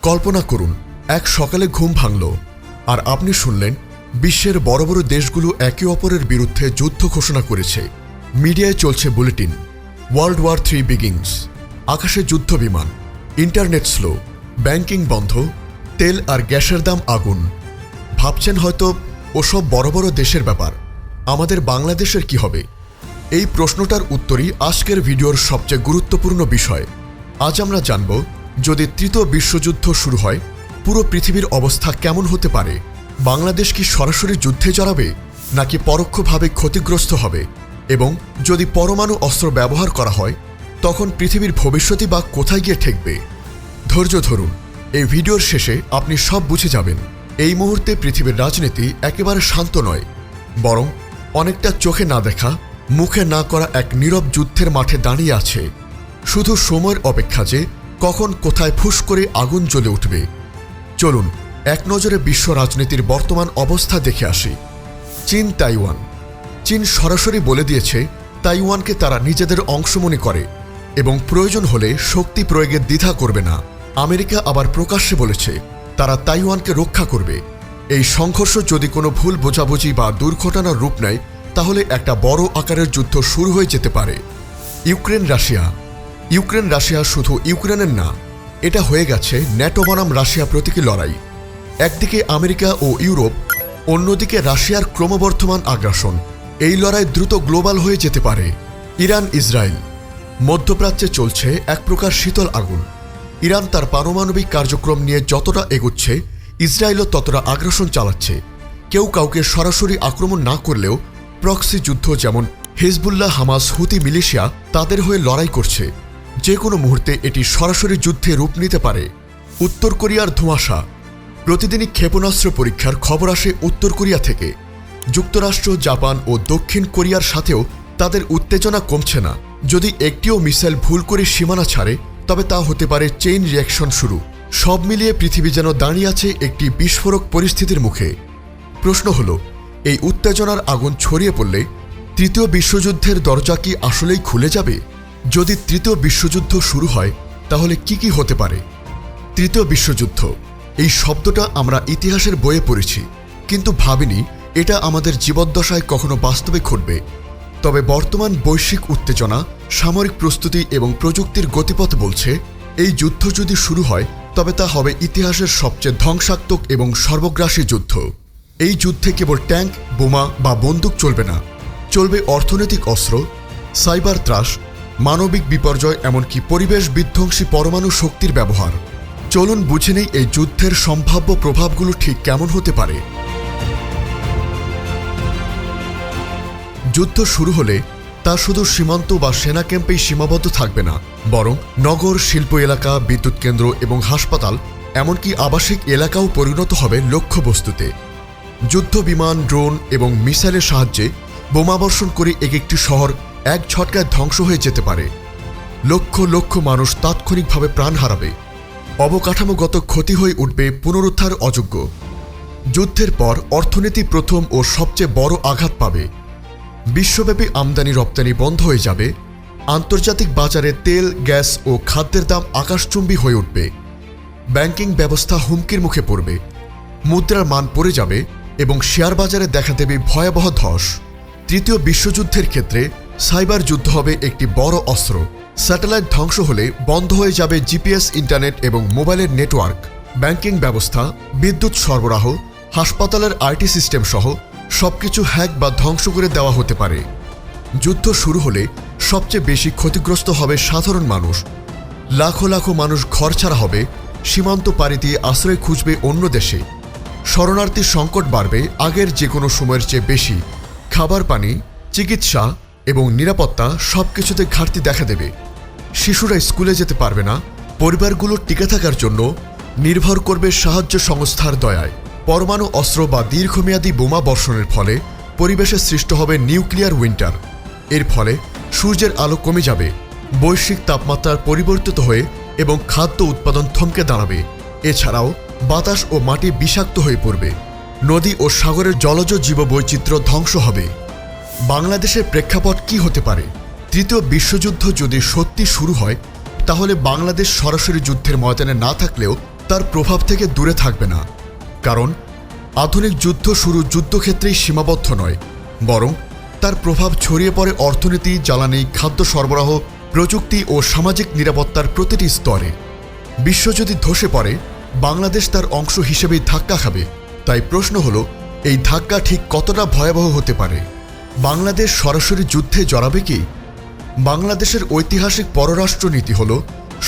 কল্পনা করুন, এক সকালে ঘুম ভাঙল আর আপনি শুনলেন বিশ্বের বড় বড় দেশগুলো একে অপরের বিরুদ্ধে যুদ্ধ ঘোষণা করেছে। মিডিয়ায় চলছে বুলেটিন, ওয়ার্ল্ড ওয়ার 3 বিগিংস। আকাশে যুদ্ধ বিমান, ইন্টারনেট স্লো, ব্যাংকিং বন্ধ, তেল আর গ্যাসের দাম আগুন। ভাবছেন হয়তো ওসব বড় বড় দেশের ব্যাপার, আমাদের বাংলাদেশের কি হবে? এই প্রশ্নটার উত্তরই আজকের ভিডিওর সবচেয়ে গুরুত্বপূর্ণ বিষয়। আজ আমরা জানব, যদি তৃতীয় বিশ্বযুদ্ধ শুরু হয় পুরো পৃথিবীর অবস্থা কেমন হতে পারে। বাংলাদেশ কি সরাসরি যুদ্ধে জড়াবে নাকি পরোক্ষভাবে ক্ষতিগ্রস্ত হবে, এবং যদি পরমাণু অস্ত্র ব্যবহার করা হয় তখন পৃথিবীর ভবিষ্যৎই বা কোথায় গিয়ে ঠেকবে? ধৈর্য ধরুন, এই ভিডিওর শেষে আপনি সব বুঝে যাবেন। এই মুহূর্তে পৃথিবীর রাজনীতি একেবারে শান্ত নয়, বরং অনেকটা চোখে না দেখা, মুখে না করা এক নীরব যুদ্ধের মাঠে দাঁড়িয়ে আছে। শুধু সময়ের অপেক্ষা যে কখন কোথায় ফুস করে আগুন জ্বলে উঠবে। চলুন এক নজরে বিশ্ব রাজনীতির বর্তমান অবস্থা দেখে আসি। চীন তাইওয়ান। চীন সরাসরি বলে দিয়েছে তাইওয়ানকে তারা নিজেদের অংশ মনে করে এবং প্রয়োজন হলে শক্তি প্রয়োগে দ্বিধা করবে না। আমেরিকা আবার প্রকাশ্যে বলেছে তারা তাইওয়ানকে রক্ষা করবে। এই সংঘর্ষ যদি কোনো ভুল বোঝাবুঝি বা দুর্ঘটনার রূপ নেয় তাহলে একটা বড় আকারের যুদ্ধ শুরু হয়ে যেতে পারে। Ukraine Russia. ইউক্রেন রাশিয়া শুধু ইউক্রেনের না, এটা হয়ে গেছে ন্যাটো বনাম রাশিয়া প্রতীকী লড়াই। একদিকে আমেরিকা ও ইউরোপ, অন্যদিকে রাশিয়ার ক্রমবর্ধমান আগ্রাসন। এই লড়াই দ্রুত গ্লোবাল হয়ে যেতে পারে। Iran Israel. মধ্যপ্রাচ্যে চলছে এক প্রকার শীতল আগুন। ইরান তার পারমাণবিক কার্যক্রম নিয়ে যতটা এগোচ্ছে, ইসরায়েলও ততটা আগ্রাসন চালাচ্ছে। কেউ কাউকে সরাসরি আক্রমণ না করলেও প্রক্সি যুদ্ধ, যেমন হিজবুল্লাহ, হামাস, হুতি মিলিশিয়া তাদের হয়ে লড়াই করছে। যে কোনো মুহূর্তে এটি সরাসরি যুদ্ধে রূপ নিতে পারে। উত্তর কোরিয়ার ধোঁয়াশা। প্রতিদিনই ক্ষেপণাস্ত্র পরীক্ষার খবর আসে উত্তর কোরিয়া থেকে। যুক্তরাষ্ট্র, জাপান ও দক্ষিণ কোরিয়ার সাথেও তাদের উত্তেজনা কমছে না। যদি একটিও মিসাইল ভুল করে সীমানা ছাড়ে তবে তা হতে পারে চেইন রিঅ্যাকশন শুরু। সব মিলিয়ে পৃথিবী যেন দাঁড়িয়ে আছে একটি বিস্ফোরক পরিস্থিতির মুখে। প্রশ্ন হলো, এই উত্তেজনার আগুন ছড়িয়ে পড়লে তৃতীয় বিশ্বযুদ্ধের দরজা কি আসলেই খুলে যাবে? যদি তৃতীয় বিশ্বযুদ্ধ শুরু হয় তাহলে কি কি হতে পারে? তৃতীয় বিশ্বযুদ্ধ, এই শব্দটা আমরা ইতিহাসের বইয়ে পড়েছি, কিন্তু ভাবিনি এটা আমাদের জীবদ্দশায় কখনো বাস্তবে ঘটবে। তবে বর্তমান বৈশ্বিক উত্তেজনা, সামরিক প্রস্তুতি এবং প্রযুক্তির গতিপথ বলছে এই যুদ্ধ যদি শুরু হয় তবে তা হবে ইতিহাসের সবচেয়ে ধ্বংসাত্মক এবং সর্বগ্রাসী যুদ্ধ। এই যুদ্ধে কেবল ট্যাঙ্ক, বোমা বা বন্দুক চলবে না, চলবে অর্থনৈতিক অস্ত্র, সাইবার ত্রাস, মানবিক বিপর্যয়, এমনকি পরিবেশ বিধ্বংসী পরমাণু শক্তির ব্যবহার। চলুন বুঝে নেই এই যুদ্ধের সম্ভাব্য প্রভাবগুলো ঠিক কেমন হতে পারে। যুদ্ধ শুরু হলে তা শুধু সীমান্ত বা সেনা ক্যাম্পেই সীমাবদ্ধ থাকবে না, বরং নগর, শিল্প এলাকা, বিদ্যুৎ কেন্দ্র এবং হাসপাতাল, এমনকি আবাসিক এলাকাও পরিণত হবে লক্ষ্যবস্তুতে। যুদ্ধ বিমান, ড্রোন এবং মিসাইলের সাহায্যে বোমাবর্ষণ করে একটি শহর এক ঝটকায় ধ্বংস হয়ে যেতে পারে। লক্ষ লক্ষ মানুষ তাৎক্ষণিকভাবে প্রাণ হারাবে। অবকাঠামোগত ক্ষতি হয়ে উঠবে পুনরুদ্ধার অযোগ্য। যুদ্ধের পর অর্থনীতি প্রথম ও সবচেয়ে বড় আঘাত পাবে। বিশ্বব্যাপী আমদানি রপ্তানি বন্ধ হয়ে যাবে। আন্তর্জাতিক বাজারে তেল, গ্যাস ও খাদ্যের দাম আকাশচুম্বী হয়ে উঠবে। ব্যাংকিং ব্যবস্থা হুমকির মুখে পড়বে। মুদ্রার মান পড়ে যাবে এবং শেয়ার বাজারে দেখা দেবে ভয়াবহ ধস। তৃতীয় বিশ্বযুদ্ধের ক্ষেত্রে সাইবার যুদ্ধ হবে একটি বড় অস্ত্র। স্যাটেলাইট ধ্বংস হলে বন্ধ হয়ে যাবে জিপিএস, ইন্টারনেট এবং মোবাইলের নেটওয়ার্ক। ব্যাংকিং ব্যবস্থা, বিদ্যুৎ সরবরাহ, হাসপাতালের আইটি সিস্টেম সহ সবকিছু হ্যাক বা ধ্বংস করে দেওয়া হতে পারে। যুদ্ধ শুরু হলে সবচেয়ে বেশি ক্ষতিগ্রস্ত হবে সাধারণ মানুষ। লাখো লাখো মানুষ ঘরছাড়া হবে, সীমান্ত পাড়ি দিয়ে আশ্রয় খুঁজবে অন্য দেশে। শরণার্থী সংকট বাড়বে আগের যে কোনো সময়ের চেয়ে বেশি। খাবার, পানি, চিকিৎসা এবং নিরাপত্তা সবকিছুতে ঘাটতি দেখা দেবে। শিশুরা স্কুলে যেতে পারবে না। পরিবারগুলো টিকে থাকার জন্য নির্ভর করবে সাহায্য সংস্থার দয়ায়। পরমাণু অস্ত্র বা দীর্ঘমেয়াদী বোমা বর্ষণের ফলে পরিবেশে সৃষ্টি হবে নিউক্লিয়ার উইন্টার। এর ফলে সূর্যের আলো কমে যাবে, বৈশ্বিক তাপমাত্রার পরিবর্তিত হয়ে এবং খাদ্য উৎপাদন থমকে দাঁড়াবে। এছাড়াও বাতাস ও মাটি বিষাক্ত হয়ে পড়বে। নদী ও সাগরের জলজ জীববৈচিত্র্য ধ্বংস হবে। বাংলাদেশের প্রেক্ষাপট কি হতে পারে? তৃতীয় বিশ্বযুদ্ধ যদি সত্যি শুরু হয় তাহলে বাংলাদেশ সরাসরি যুদ্ধের ময়দানে না থাকলেও তার প্রভাব থেকে দূরে থাকবে না। কারণ আধুনিক যুদ্ধ শুরু যুদ্ধক্ষেত্রেই সীমাবদ্ধ নয়, বরং তার প্রভাব ছড়িয়ে পড়ে অর্থনীতি, জ্বালানি, খাদ্য সরবরাহ, প্রযুক্তি ও সামাজিক নিরাপত্তার প্রতিটি স্তরে। বিশ্ব যদি ধসে পড়ে, বাংলাদেশ তার অংশ হিসেবেই ধাক্কা খাবে। তাই প্রশ্ন হলো, এই ধাক্কা ঠিক কতটা ভয়াবহ হতে পারে? বাংলাদেশ সরাসরি যুদ্ধে জড়াবে কি? বাংলাদেশের ঐতিহাসিক পররাষ্ট্রনীতি হল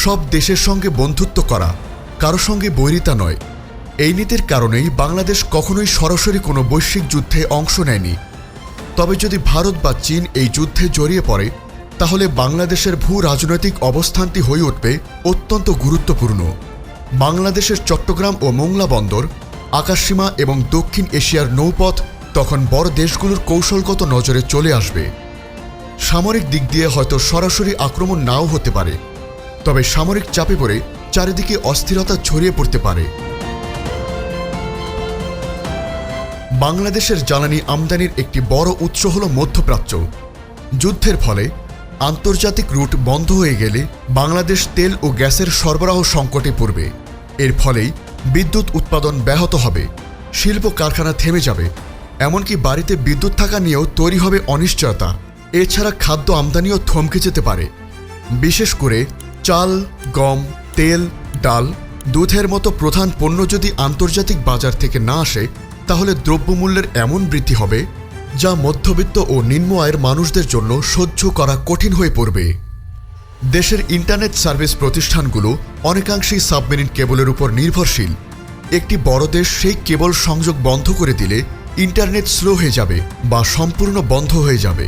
সব দেশের সঙ্গে বন্ধুত্ব করা, কারো সঙ্গে বৈরিতা নয়। এই নীতির কারণেই বাংলাদেশ কখনোই সরাসরি কোনো বৈশ্বিক যুদ্ধে অংশ নেয়নি। তবে যদি ভারত বা চীন এই যুদ্ধে জড়িয়ে পড়ে, তাহলে বাংলাদেশের ভূ রাজনৈতিক অবস্থানটি হয়ে উঠবে অত্যন্ত গুরুত্বপূর্ণ। বাংলাদেশের চট্টগ্রাম ও মোংলা বন্দর, আকাশসীমা এবং দক্ষিণ এশিয়ার নৌপথ তখন বড় দেশগুলোর কৌশলগত নজরে চলে আসবে। সামরিক দিক দিয়ে হয়তো সরাসরি আক্রমণ নাও হতে পারে, তবে সামরিক চাপে পড়ে চারিদিকে অস্থিরতা ছড়িয়ে পড়তে পারে। বাংলাদেশের জ্বালানি আমদানির একটি বড় উৎস হল মধ্যপ্রাচ্য। যুদ্ধের ফলে আন্তর্জাতিক রুট বন্ধ হয়ে গেলে বাংলাদেশ তেল ও গ্যাসের সরবরাহ সংকটে পড়বে। এর ফলেই বিদ্যুৎ উৎপাদন ব্যাহত হবে, শিল্প কারখানা থেমে যাবে, এমনকি বাড়িতে বিদ্যুৎ থাকা নিয়েও তৈরি হবে অনিশ্চয়তা। এছাড়া খাদ্য আমদানিও থমকে যেতে পারে। বিশেষ করে চাল, গম, তেল, ডাল, দুধের মতো প্রধান পণ্য যদি আন্তর্জাতিক বাজার থেকে না আসে, তাহলে দ্রব্যমূল্যের এমন বৃদ্ধি হবে যা মধ্যবিত্ত ও নিম্ন আয়ের মানুষদের জন্য সহ্য করা কঠিন হয়ে পড়বে। দেশের ইন্টারনেট সার্ভিস প্রতিষ্ঠানগুলো অনেকাংশেই সাবমেরিন কেবলের উপর নির্ভরশীল। একটি বড় দেশ সেই কেবল সংযোগ বন্ধ করে দিলে ইন্টারনেট স্লো হয়ে যাবে বা সম্পূর্ণ বন্ধ হয়ে যাবে।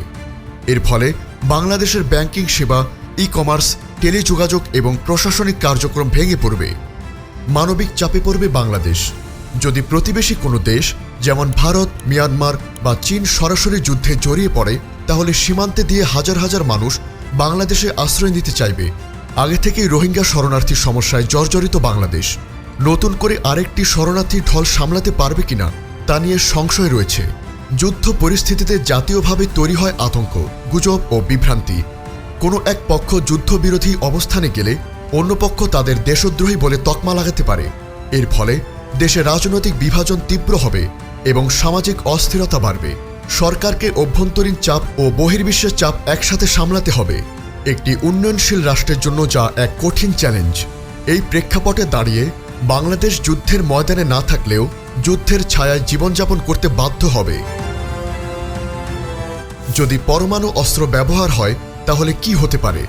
এর ফলে বাংলাদেশের ব্যাংকিং সেবা, ই-কমার্স, টেলিযোগাযোগ এবং প্রশাসনিক কার্যক্রম ভেঙে পড়বে। মানবিক চাপে পড়বে বাংলাদেশ। যদি প্রতিবেশী কোনো দেশ যেমন ভারত, মিয়ানমার বা চীন সরাসরি যুদ্ধে জড়িয়ে পড়ে, তাহলে সীমান্তে দিয়ে হাজার হাজার মানুষ বাংলাদেশে আশ্রয় নিতে চাইবে। আগে থেকেই রোহিঙ্গা শরণার্থী সমস্যায় জর্জরিত বাংলাদেশ। নতুন করে আরেকটি শরণার্থী ঢল সামলাতে পারবে কিনা তা নিয়ে সংশয় রয়েছে। যুদ্ধ পরিস্থিতিতে জাতীয়ভাবে তৈরি হয় আতঙ্ক, গুজব ও বিভ্রান্তি। কোনো এক পক্ষ যুদ্ধবিরোধী অবস্থানে গেলে অন্য পক্ষ তাদের দেশদ্রোহী বলে তকমা লাগাতে পারে। এর ফলে দেশে রাজনৈতিক বিভাজন তীব্র হবে এবং সামাজিক অস্থিরতা বাড়বে। সরকারকে অভ্যন্তরীণ চাপ ও বহির্বিশ্বের চাপ একসাথে সামলাতে হবে, একটি উন্নয়নশীল রাষ্ট্রের জন্য যা এক কঠিন চ্যালেঞ্জ। এই প্রেক্ষাপটে দাঁড়িয়ে বাংলাদেশ যুদ্ধের ময়দানে না থাকলেও যুদ্ধের ছায়ায় জীবনযাপন করতে বাধ্য হবে। যদি পরমাণু অস্ত্র ব্যবহার হয়, তাহলে কি হতে পারে?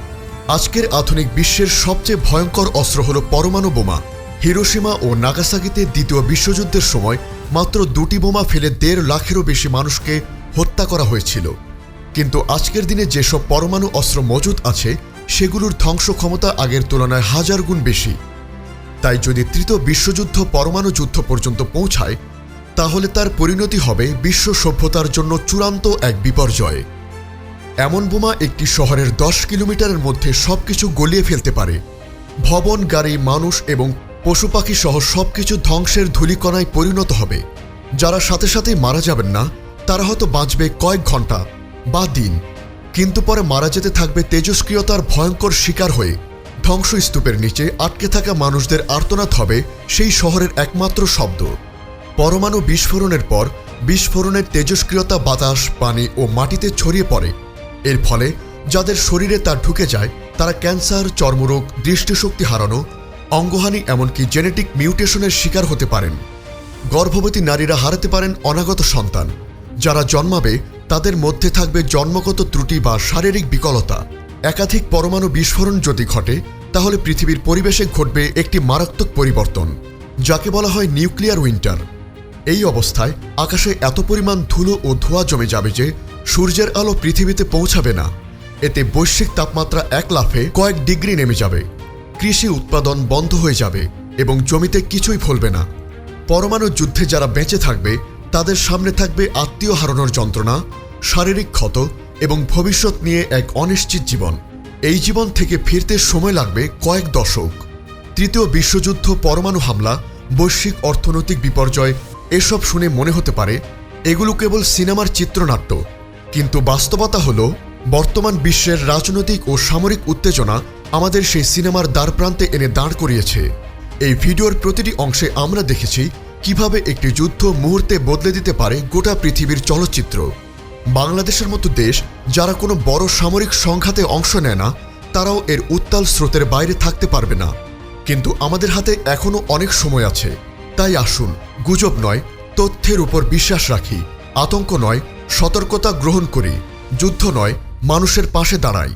আজকের আধুনিক বিশ্বের সবচেয়ে ভয়ঙ্কর অস্ত্র হল পরমাণু বোমা। হিরোশিমা ও নাগাসাকিতে দ্বিতীয় বিশ্বযুদ্ধের সময় মাত্র 2টি বোমা ফেলে 1.5 লাখেরও বেশি মানুষকে হত্যা করা হয়েছিল। কিন্তু আজকের দিনে যেসব পরমাণু অস্ত্র মজুদ আছে, সেগুলোর ধ্বংস ক্ষমতা আগের তুলনায় 1000 গুণ বেশি। তাই যদি তৃতীয় বিশ্বযুদ্ধ পরমাণু যুদ্ধ পর্যন্ত পৌঁছায়, তাহলে তার পরিণতি হবে বিশ্ব সভ্যতার জন্য চূড়ান্ত এক বিপর্যয়। এমন বোমা একটি শহরের 10 কিলোমিটারের মধ্যে সবকিছু গলিয়ে ফেলতে পারে। ভবন, গাড়ি, মানুষ এবং পশু পাখি সহ সবকিছু ধ্বংসের ধূলিকণায় পরিণত হবে। যারা সাথে সাথেই মারা যাবেন না, তারা হয়তো বাঁচবে কয়েক ঘন্টা বা দিন, কিন্তু পরে মারা যেতে থাকবে তেজস্ক্রিয়তার ভয়ঙ্কর শিকার হয়ে। ধ্বংসস্তূপের নিচে আটকে থাকা মানুষদের আর্তনাদ হবে সেই শহরের একমাত্র শব্দ। পরমাণু বিস্ফোরণের পর বিস্ফোরণের তেজস্ক্রিয়তা বাতাস, পানি ও মাটিতে ছড়িয়ে পড়ে। এর ফলে যাদের শরীরে তা ঢুকে যায়, তারা ক্যান্সার, চর্মরোগ, দৃষ্টিশক্তি হারানো, অঙ্গহানি, এমনকি জেনেটিক মিউটেশনের শিকার হতে পারেন। গর্ভবতী নারীরা হারাতে পারেন অনাগত সন্তান। যারা জন্মাবে তাদের মধ্যে থাকবে জন্মগত ত্রুটি বা শারীরিক বিকলতা। একাধিক পরমাণু বিস্ফোরণ যদি ঘটে, তাহলে পৃথিবীর পরিবেশে ঘটবে একটি মারাত্মক পরিবর্তন, যাকে বলা হয় নিউক্লিয়ার উইন্টার। এই অবস্থায় আকাশে এত পরিমাণ ধুলো ও ধোঁয়া জমে যাবে যে সূর্যের আলো পৃথিবীতে পৌঁছাবে না। এতে বৈশ্বিক তাপমাত্রা এক লাফে কয়েক ডিগ্রি নেমে যাবে, কৃষি উৎপাদন বন্ধ হয়ে যাবে এবং জমিতে কিছুই ফলবে না। পরমাণু যুদ্ধে যারা বেঁচে থাকবে, তাদের সামনে থাকবে আত্মীয় হারানোর যন্ত্রণা, শারীরিক ক্ষত এবং ভবিষ্যৎ নিয়ে এক অনিশ্চিত জীবন। এই জীবন থেকে ফিরতে সময় লাগবে কয়েক দশক। তৃতীয় বিশ্বযুদ্ধ, পরমাণু হামলা, বৈশ্বিক অর্থনৈতিক বিপর্যয়, এসব শুনে মনে হতে পারে এগুলো কেবল সিনেমার চিত্রনাট্য। কিন্তু বাস্তবতা হলো, বর্তমান বিশ্বের রাজনৈতিক ও সামরিক উত্তেজনা আমাদের সেই সিনেমার দ্বারপ্রান্তে এনে দাঁড় করিয়েছে। এই ভিডিওর প্রতিটি অংশে আমরা দেখেছি কিভাবে একটি যুদ্ধ মুহূর্তে বদলে দিতে পারে গোটা পৃথিবীর চলচ্চিত্র। বাংলাদেশের মতো দেশ যারা কোনো বড় সামরিক সংঘাতে অংশ নেয় না, তারাও এর উত্তাল স্রোতের বাইরে থাকতে পারবে না। কিন্তু আমাদের হাতে এখনও অনেক সময় আছে। তাই আসুন, গুজব নয়, তথ্যের উপর বিশ্বাস রাখি, আতঙ্ক নয়, সতর্কতা গ্রহণ করি, যুদ্ধ নয়, মানুষের পাশে দাঁড়াই।